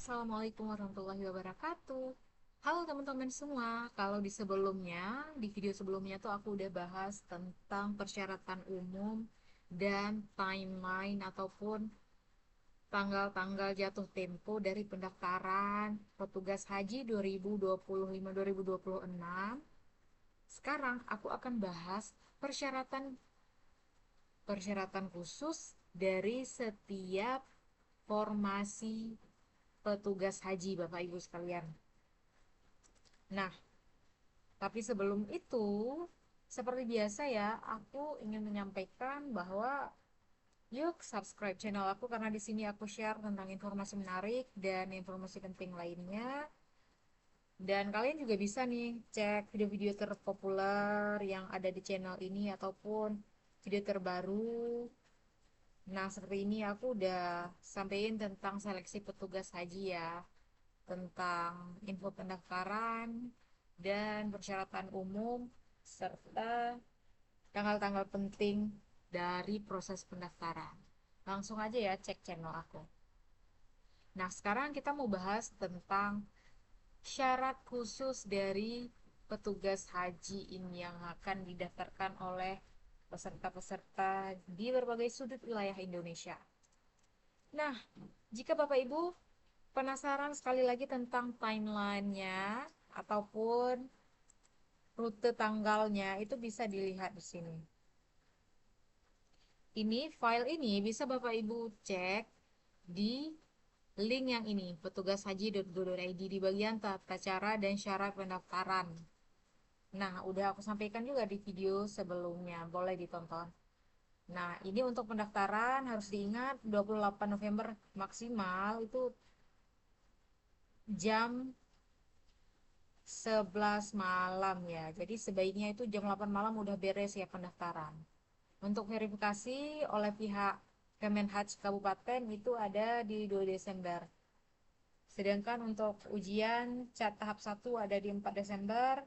Assalamualaikum warahmatullahi wabarakatuh. Halo teman-teman semua. Kalau di video sebelumnya tuh aku udah bahas tentang persyaratan umum dan timeline ataupun tanggal-tanggal jatuh tempo dari pendaftaran petugas haji 2025-2026. Sekarang aku akan bahas persyaratan persyaratan khusus dari setiap formasi petugas haji Bapak Ibu sekalian. Nah, tapi sebelum itu, seperti biasa ya, aku ingin menyampaikan bahwa yuk subscribe channel aku karena di sini aku share tentang informasi menarik dan informasi penting lainnya. Dan kalian juga bisa nih cek video-video terpopuler yang ada di channel ini ataupun video terbaru. Nah, seperti ini aku udah sampein tentang seleksi petugas haji ya, tentang info pendaftaran dan persyaratan umum serta tanggal-tanggal penting dari proses pendaftaran. Langsung aja ya cek channel aku. Nah, sekarang kita mau bahas tentang syarat khusus dari petugas haji ini yang akan didaftarkan oleh peserta-peserta di berbagai sudut wilayah Indonesia. Nah, jika Bapak Ibu penasaran sekali lagi tentang timelinenya ataupun rute tanggalnya, itu bisa dilihat di sini. Ini file ini bisa Bapak Ibu cek di link yang ini, petugashaji.go.id di bagian tata cara dan syarat pendaftaran. Nah, udah aku sampaikan juga di video sebelumnya, boleh ditonton. Nah, ini untuk pendaftaran harus diingat 28 November maksimal itu jam 11 malam ya. Jadi sebaiknya itu jam 8 malam udah beres ya pendaftaran. Untuk verifikasi oleh pihak Kemenhaj Kabupaten itu ada di 2 Desember. Sedangkan untuk ujian CAT tahap 1 ada di 4 Desember,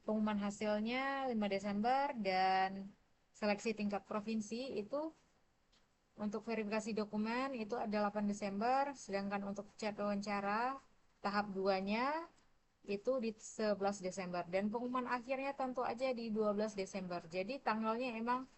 pengumuman hasilnya 5 Desember, dan seleksi tingkat provinsi itu untuk verifikasi dokumen itu ada 8 Desember, sedangkan untuk CAT wawancara tahap 2-nya itu di 11 Desember dan pengumuman akhirnya tentu aja di 12 Desember. Jadi tanggalnya emang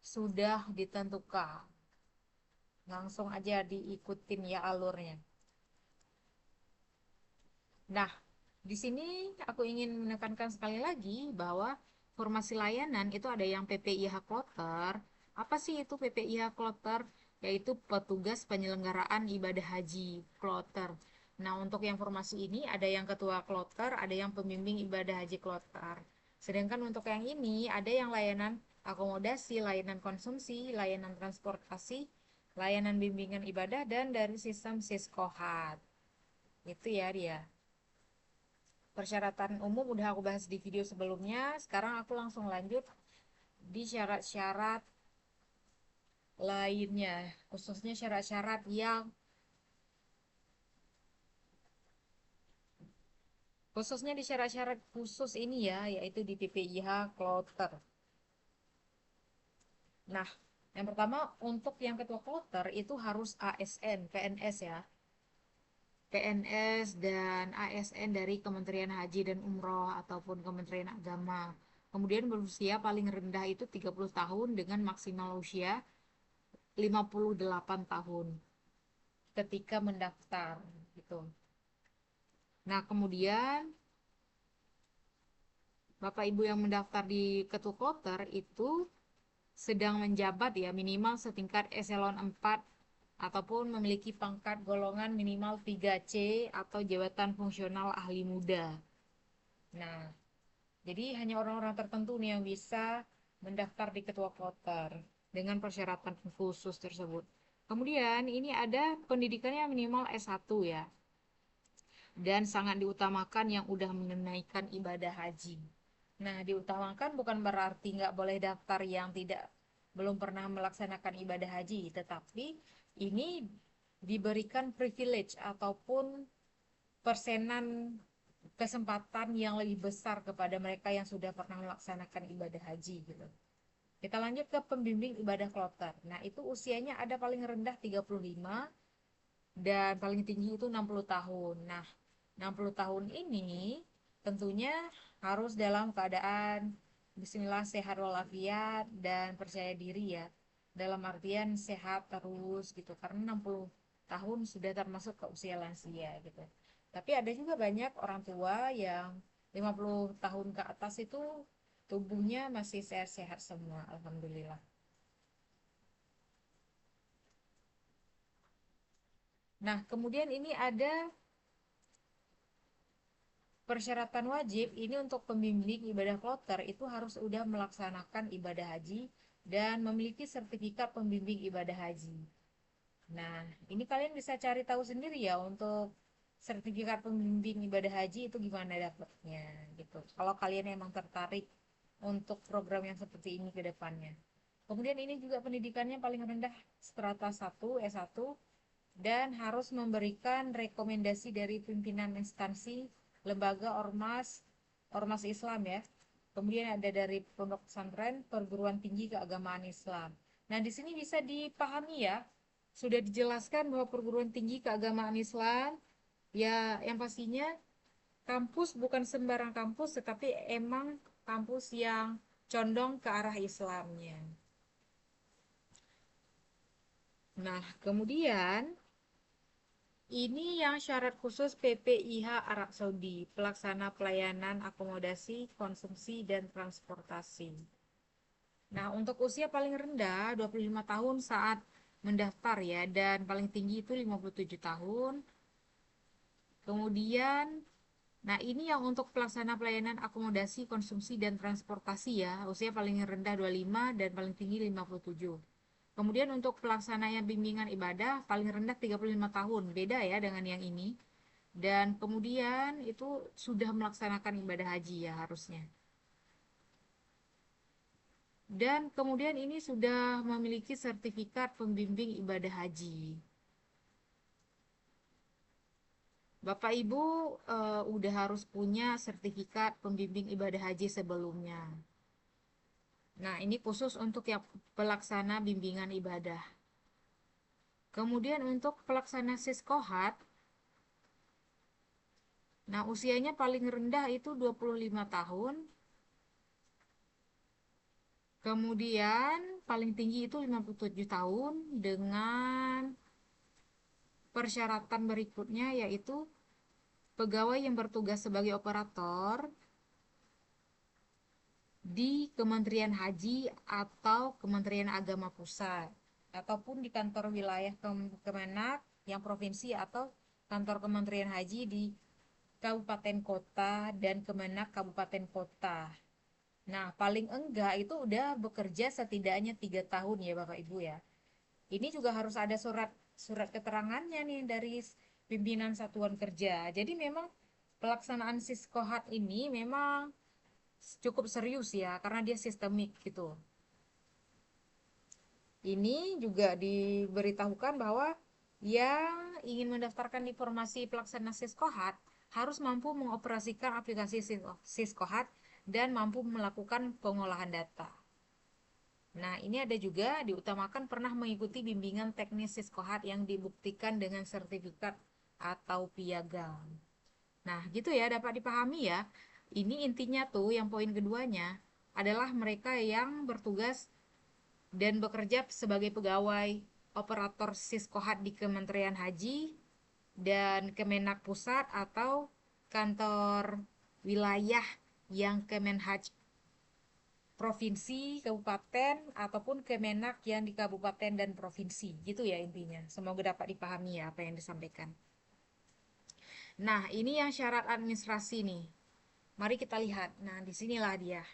sudah ditentukan. Langsung aja diikutin ya alurnya. Nah, di sini aku ingin menekankan sekali lagi bahwa formasi layanan itu ada yang PPIH Kloter. Apa sih itu PPIH Kloter? Yaitu petugas penyelenggaraan ibadah haji Kloter. Nah, untuk yang formasi ini ada yang ketua Kloter, ada yang pembimbing ibadah haji Kloter. Sedangkan untuk yang ini ada yang layanan akomodasi, layanan konsumsi, layanan transportasi, layanan bimbingan ibadah, dan dari sistem Siskohat. Itu ya dia. Persyaratan umum udah aku bahas di video sebelumnya. Sekarang aku langsung lanjut di syarat-syarat lainnya, khususnya syarat-syarat yang khususnya di syarat-syarat khusus ini ya, yaitu di PPIH Kloter. Nah, yang pertama untuk yang ketua kloter itu harus ASN, PNS ya. PNS dan ASN dari Kementerian Haji dan Umroh ataupun Kementerian Agama. Kemudian berusia paling rendah itu 30 tahun dengan maksimal usia 58 tahun ketika mendaftar gitu. Nah, kemudian Bapak Ibu yang mendaftar di Ketua Kloter itu sedang menjabat ya minimal setingkat eselon 4 ataupun memiliki pangkat golongan minimal 3C atau jabatan fungsional ahli muda. Nah, jadi hanya orang-orang tertentu nih yang bisa mendaftar di Ketua Kloter dengan persyaratan khusus tersebut. Kemudian ini ada pendidikannya minimal S1 ya. Dan sangat diutamakan yang udah menunaikan ibadah haji. Nah, diutamakan bukan berarti nggak boleh daftar yang tidak belum pernah melaksanakan ibadah haji, tetapi ini diberikan privilege ataupun persenan kesempatan yang lebih besar kepada mereka yang sudah pernah melaksanakan ibadah haji gitu. Kita lanjut ke pembimbing ibadah kloter. Nah, itu usianya ada paling rendah 35 dan paling tinggi itu 60 tahun. Nah, 60 tahun ini tentunya harus dalam keadaan bismillah sehat walafiat dan percaya diri ya. Dalam artian sehat terus gitu. Karena 60 tahun sudah termasuk ke usia lansia gitu. Tapi ada juga banyak orang tua yang 50 tahun ke atas itu tubuhnya masih sehat-sehat semua, alhamdulillah. Nah, kemudian ini ada persyaratan wajib ini untuk pembimbing ibadah kloter itu harus sudah melaksanakan ibadah haji dan memiliki sertifikat pembimbing ibadah haji. Nah, ini kalian bisa cari tahu sendiri ya untuk sertifikat pembimbing ibadah haji itu gimana dapatnya gitu. Kalau kalian emang tertarik untuk program yang seperti ini ke depannya. Kemudian ini juga pendidikannya paling rendah strata 1 S1 dan harus memberikan rekomendasi dari pimpinan instansi, lembaga, ormas, ormas Islam ya. Kemudian ada dari pondok pesantren, perguruan tinggi keagamaan Islam. Nah, di sini bisa dipahami ya, sudah dijelaskan bahwa perguruan tinggi keagamaan Islam, ya yang pastinya kampus bukan sembarang kampus, tetapi emang kampus yang condong ke arah Islamnya. Nah, kemudian ini yang syarat khusus PPIH Arab Saudi, pelaksana pelayanan akomodasi, konsumsi, dan transportasi. Nah, untuk usia paling rendah 25 tahun saat mendaftar ya, dan paling tinggi itu 57 tahun. Kemudian, nah ini yang untuk pelaksana pelayanan akomodasi, konsumsi, dan transportasi ya, usia paling rendah 25 dan paling tinggi 57. Kemudian untuk pelaksana yang bimbingan ibadah paling rendah 35 tahun, beda ya dengan yang ini. Dan kemudian itu sudah melaksanakan ibadah haji ya harusnya. Dan kemudian ini sudah memiliki sertifikat pembimbing ibadah haji. Bapak Ibu udah harus punya sertifikat pembimbing ibadah haji sebelumnya. Nah, ini khusus untuk yang pelaksana bimbingan ibadah. Kemudian untuk pelaksana siskohat, nah usianya paling rendah itu 25 tahun. Kemudian paling tinggi itu 57 tahun dengan persyaratan berikutnya yaitu pegawai yang bertugas sebagai operator di Kementerian Haji atau Kementerian Agama Pusat ataupun di kantor wilayah Kemenak yang provinsi atau kantor Kementerian Haji di kabupaten kota dan Kemenak kabupaten kota. Nah, paling enggak itu udah bekerja setidaknya 3 tahun ya Bapak Ibu ya. Ini juga harus ada surat surat keterangannya nih dari pimpinan satuan kerja. Jadi memang pelaksanaan siskohat ini memang cukup serius ya karena dia sistemik gitu. Ini juga diberitahukan bahwa yang ingin mendaftarkan informasi pelaksana siskohat harus mampu mengoperasikan aplikasi siskohat dan mampu melakukan pengolahan data. Nah, ini ada juga diutamakan pernah mengikuti bimbingan teknis siskohat yang dibuktikan dengan sertifikat atau piagam. Nah, gitu ya, dapat dipahami ya. Ini intinya tuh, yang poin keduanya adalah mereka yang bertugas dan bekerja sebagai pegawai operator siskohat di Kementerian Haji dan Kemenak Pusat atau kantor wilayah yang Kemenhaj provinsi, kabupaten, ataupun Kemenak yang di kabupaten dan provinsi. Gitu ya intinya. Semoga dapat dipahami ya apa yang disampaikan. Nah, ini yang syarat administrasi nih. Mari kita lihat. Nah, disinilah dia.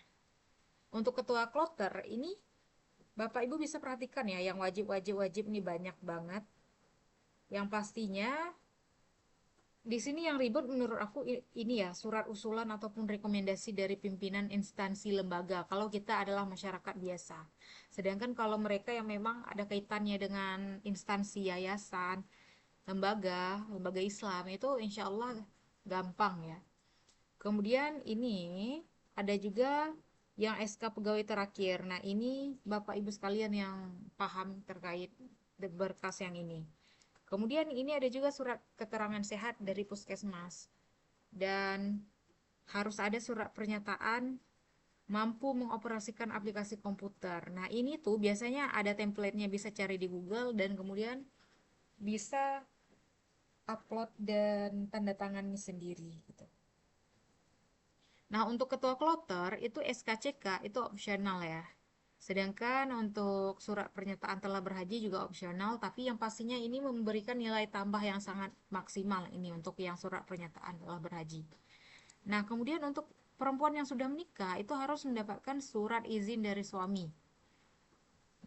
Untuk ketua kloter ini Bapak Ibu bisa perhatikan ya, yang wajib-wajib nih banyak banget. Yang pastinya di sini yang ribet menurut aku ini ya, surat usulan ataupun rekomendasi dari pimpinan instansi lembaga kalau kita adalah masyarakat biasa. Sedangkan kalau mereka yang memang ada kaitannya dengan instansi yayasan, lembaga Islam itu insya Allah gampang ya. Kemudian ini ada juga yang SK pegawai terakhir. Nah, ini Bapak Ibu sekalian yang paham terkait berkas yang ini. Kemudian ini ada juga surat keterangan sehat dari puskesmas. Dan harus ada surat pernyataan mampu mengoperasikan aplikasi komputer. Nah, ini tuh biasanya ada template-nya, bisa cari di Google dan kemudian bisa upload dan tanda tangannya sendiri gitu. Nah, untuk ketua kloter itu SKCK itu opsional ya. Sedangkan untuk surat pernyataan telah berhaji juga opsional, tapi yang pastinya ini memberikan nilai tambah yang sangat maksimal ini untuk yang surat pernyataan telah berhaji. Nah, kemudian untuk perempuan yang sudah menikah itu harus mendapatkan surat izin dari suami.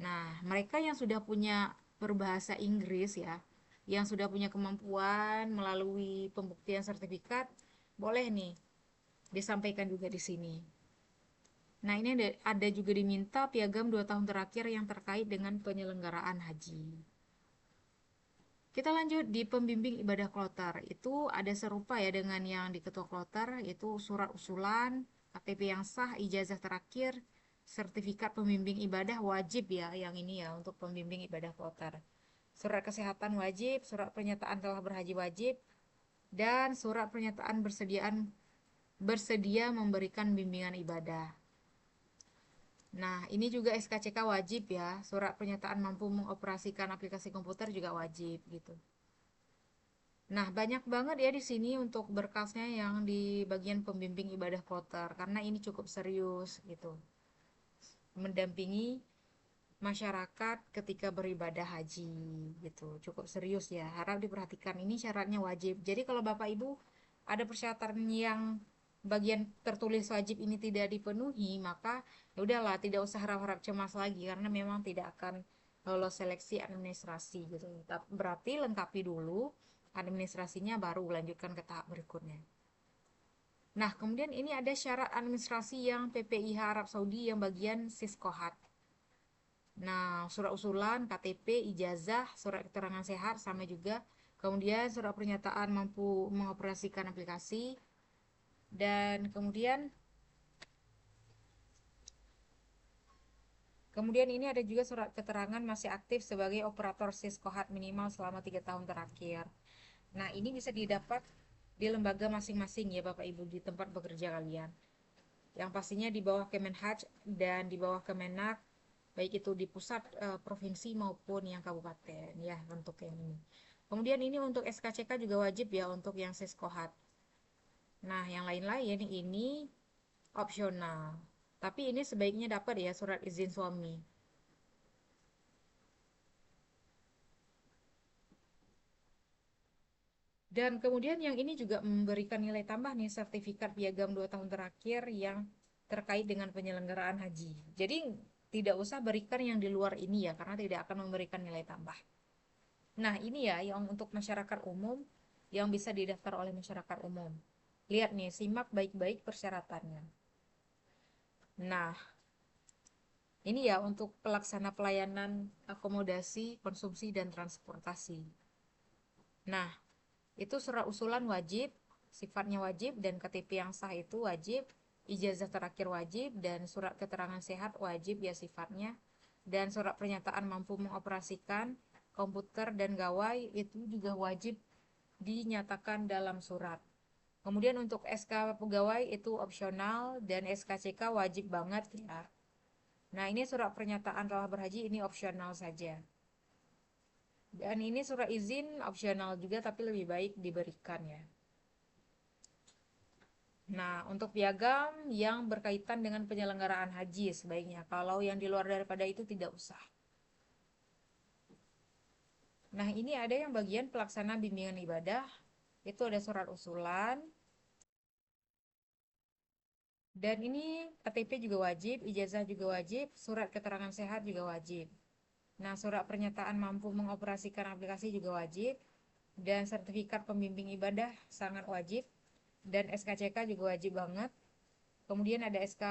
Nah, mereka yang sudah punya berbahasa Inggris ya, yang sudah punya kemampuan melalui pembuktian sertifikat, boleh nih disampaikan juga di sini. Nah, ini ada juga diminta piagam 2 tahun terakhir yang terkait dengan penyelenggaraan haji. Kita lanjut di pembimbing ibadah kloter. Itu ada serupa ya dengan yang di ketua kloter, yaitu surat usulan, KTP yang sah, ijazah terakhir, sertifikat pembimbing ibadah wajib ya, yang ini ya untuk pembimbing ibadah kloter. Surat kesehatan wajib, surat pernyataan telah berhaji wajib, dan surat pernyataan bersedia memberikan bimbingan ibadah. Nah, ini juga SKCK wajib ya. Surat pernyataan mampu mengoperasikan aplikasi komputer juga wajib gitu. Nah, banyak banget ya di sini untuk berkasnya yang di bagian pembimbing ibadah kloter karena ini cukup serius gitu. Mendampingi masyarakat ketika beribadah haji gitu. Cukup serius ya. Harap diperhatikan, ini syaratnya wajib. Jadi kalau Bapak Ibu ada persyaratan yang bagian tertulis wajib ini tidak dipenuhi, maka ya udahlah, tidak usah harap-harap cemas lagi karena memang tidak akan lolos seleksi administrasi gitu. Berarti lengkapi dulu administrasinya baru lanjutkan ke tahap berikutnya. Nah, kemudian ini ada syarat administrasi yang PPIH Arab Saudi yang bagian Siskohat. Nah, surat usulan, KTP, ijazah, surat keterangan sehat sama juga. Kemudian surat pernyataan mampu mengoperasikan aplikasi. Dan kemudian ini ada juga surat keterangan masih aktif sebagai operator Siskohat minimal selama 3 tahun terakhir. Nah, ini bisa didapat di lembaga masing-masing ya Bapak Ibu di tempat bekerja kalian. Yang pastinya di bawah Kemenhaj dan di bawah Kemenak, baik itu di pusat provinsi maupun yang kabupaten ya untuk yang ini. Kemudian ini untuk SKCK juga wajib ya untuk yang Siskohat. Nah, yang lain-lain ini opsional. Tapi ini sebaiknya dapat ya surat izin suami. Dan kemudian yang ini juga memberikan nilai tambah nih sertifikat piagam 2 tahun terakhir yang terkait dengan penyelenggaraan haji. Jadi tidak usah berikan yang di luar ini ya karena tidak akan memberikan nilai tambah. Nah, ini ya yang untuk masyarakat umum yang bisa didaftar oleh masyarakat umum. Lihat nih, simak baik-baik persyaratannya. Nah, ini ya untuk pelaksana pelayanan akomodasi, konsumsi, dan transportasi. Nah, itu surat usulan wajib, sifatnya wajib, dan KTP yang sah itu wajib, ijazah terakhir wajib, dan surat keterangan sehat wajib ya sifatnya, dan surat pernyataan mampu mengoperasikan komputer dan gawai itu juga wajib dinyatakan dalam surat. Kemudian untuk SK pegawai itu opsional dan SKCK wajib banget ya. Nah, ini surat pernyataan telah berhaji ini opsional saja. Dan ini surat izin opsional juga tapi lebih baik diberikan ya. Nah, untuk piagam yang berkaitan dengan penyelenggaraan haji sebaiknya. Kalau yang di luar daripada itu tidak usah. Nah, ini ada yang bagian pelaksana bimbingan ibadah. Itu ada surat usulan. Dan ini KTP juga wajib, ijazah juga wajib, surat keterangan sehat juga wajib. Nah, surat pernyataan mampu mengoperasikan aplikasi juga wajib. Dan sertifikat pembimbing ibadah sangat wajib. Dan SKCK juga wajib banget. Kemudian ada SK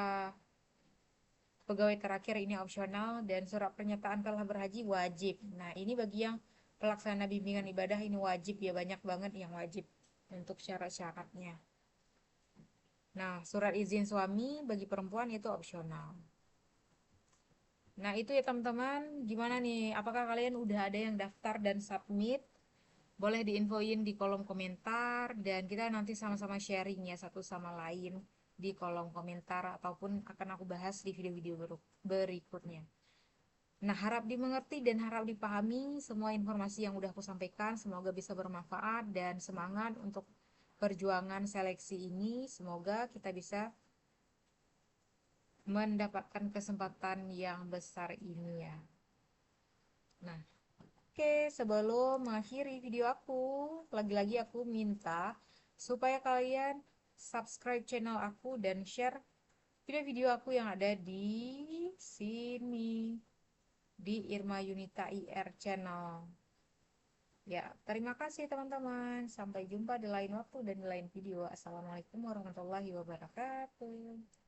pegawai terakhir ini opsional dan surat pernyataan telah berhaji wajib. Nah, ini bagi yang pelaksana bimbingan ibadah ini wajib ya, banyak banget yang wajib untuk syarat-syaratnya. Nah, surat izin suami bagi perempuan itu opsional. Nah, itu ya teman-teman, gimana nih? Apakah kalian udah ada yang daftar dan submit? Boleh diinfoin di kolom komentar dan kita nanti sama-sama sharing ya satu sama lain di kolom komentar ataupun akan aku bahas di video-video berikutnya. Nah, harap dimengerti dan harap dipahami semua informasi yang udah aku sampaikan. Semoga bisa bermanfaat dan semangat untuk perjuangan seleksi ini. Semoga kita bisa mendapatkan kesempatan yang besar ini ya. Nah, oke, sebelum mengakhiri video aku, lagi-lagi aku minta supaya kalian subscribe channel aku dan share video-video aku yang ada di sini, di Irma Yunita IR channel. Ya, terima kasih teman-teman. Sampai jumpa di lain waktu dan di lain video. Assalamualaikum warahmatullahi wabarakatuh.